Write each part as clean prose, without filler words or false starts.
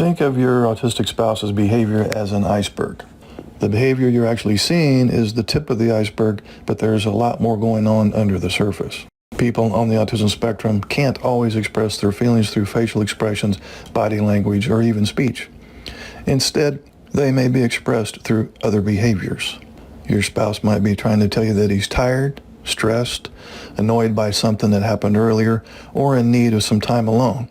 Think of your autistic spouse's behavior as an iceberg. The behavior you're actually seeing is the tip of the iceberg, but there's a lot more going on under the surface. People on the autism spectrum can't always express their feelings through facial expressions, body language, or even speech. Instead, they may be expressed through other behaviors. Your spouse might be trying to tell you that he's tired, stressed, annoyed by something that happened earlier, or in need of some time alone.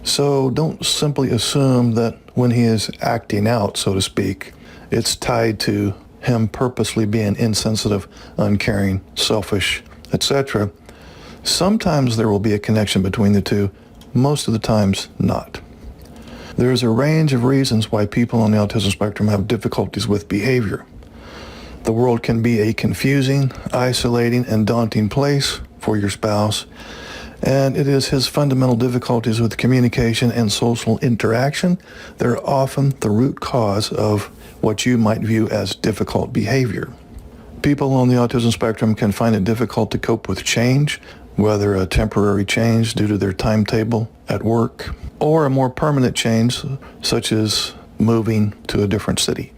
So don't simply assume that when he is acting out, so to speak, it's tied to him purposely being insensitive, uncaring, selfish, etc. Sometimes there will be a connection between the two, most of the times not. There is a range of reasons why people on the autism spectrum have difficulties with behavior. The world can be a confusing, isolating, and daunting place for your spouse, and it is his fundamental difficulties with communication and social interaction that are often the root cause of what you might view as difficult behavior. People on the autism spectrum can find it difficult to cope with change, whether a temporary change due to their timetable at work, or a more permanent change, such as moving to a different city.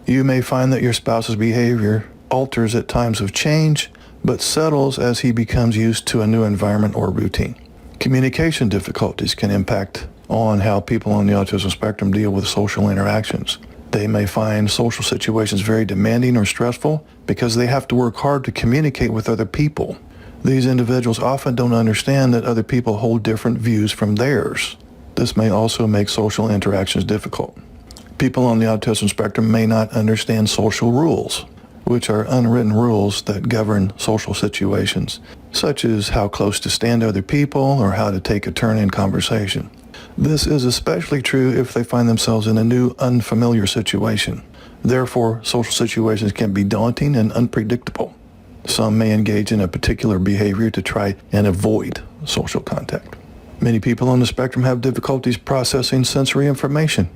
You may find that your spouse's behavior alters at times of change, but settles as he becomes used to a new environment or routine. Communication difficulties can impact on how people on the autism spectrum deal with social interactions. They may find social situations very demanding or stressful because they have to work hard to communicate with other people. These individuals often don't understand that other people hold different views from theirs. This may also make social interactions difficult. People on the autism spectrum may not understand social rules, which are unwritten rules that govern social situations, such as how close to stand to other people or how to take a turn in conversation. This is especially true if they find themselves in a new, unfamiliar situation. Therefore, social situations can be daunting and unpredictable. Some may engage in a particular behavior to try and avoid social contact. Many people on the spectrum have difficulties processing sensory information.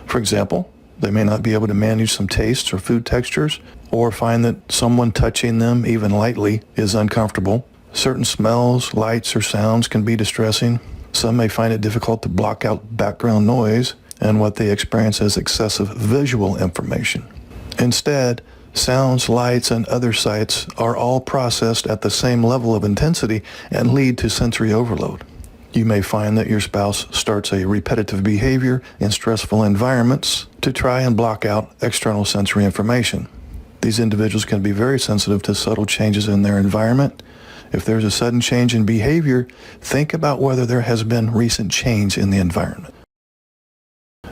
For example, they may not be able to manage some tastes or food textures, or find that someone touching them, even lightly, is uncomfortable. Certain smells, lights, or sounds can be distressing. Some may find it difficult to block out background noise and what they experience as excessive visual information. Instead, sounds, lights, and other sights are all processed at the same level of intensity and lead to sensory overload. You may find that your spouse starts a repetitive behavior in stressful environments to try and block out external sensory information. These individuals can be very sensitive to subtle changes in their environment. If there's a sudden change in behavior, think about whether there has been recent change in the environment.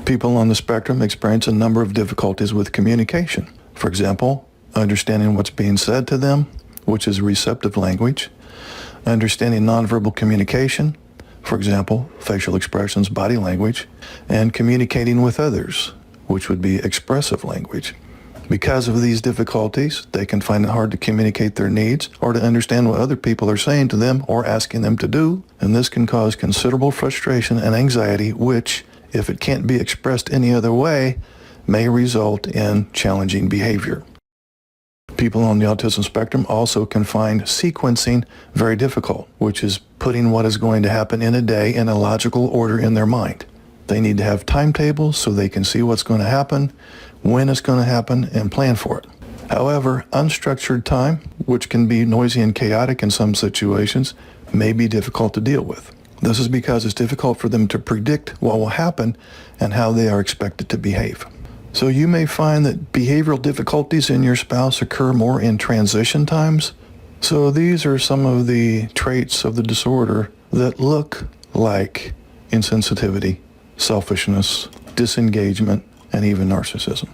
People on the spectrum experience a number of difficulties with communication. For example, understanding what's being said to them, which is receptive language, understanding nonverbal communication, for example, facial expressions, body language, and communicating with others, which would be expressive language. Because of these difficulties, they can find it hard to communicate their needs or to understand what other people are saying to them or asking them to do, and this can cause considerable frustration and anxiety, which, if it can't be expressed any other way, may result in challenging behavior. People on the autism spectrum also can find sequencing very difficult, which is putting what is going to happen in a day in a logical order in their mind. They need to have timetables so they can see what's going to happen, when it's going to happen, and plan for it. However, unstructured time, which can be noisy and chaotic in some situations, may be difficult to deal with. This is because it's difficult for them to predict what will happen and how they are expected to behave. So you may find that behavioral difficulties in your spouse occur more in transition times. So these are some of the traits of the disorder that look like insensitivity, selfishness, disengagement, and even narcissism.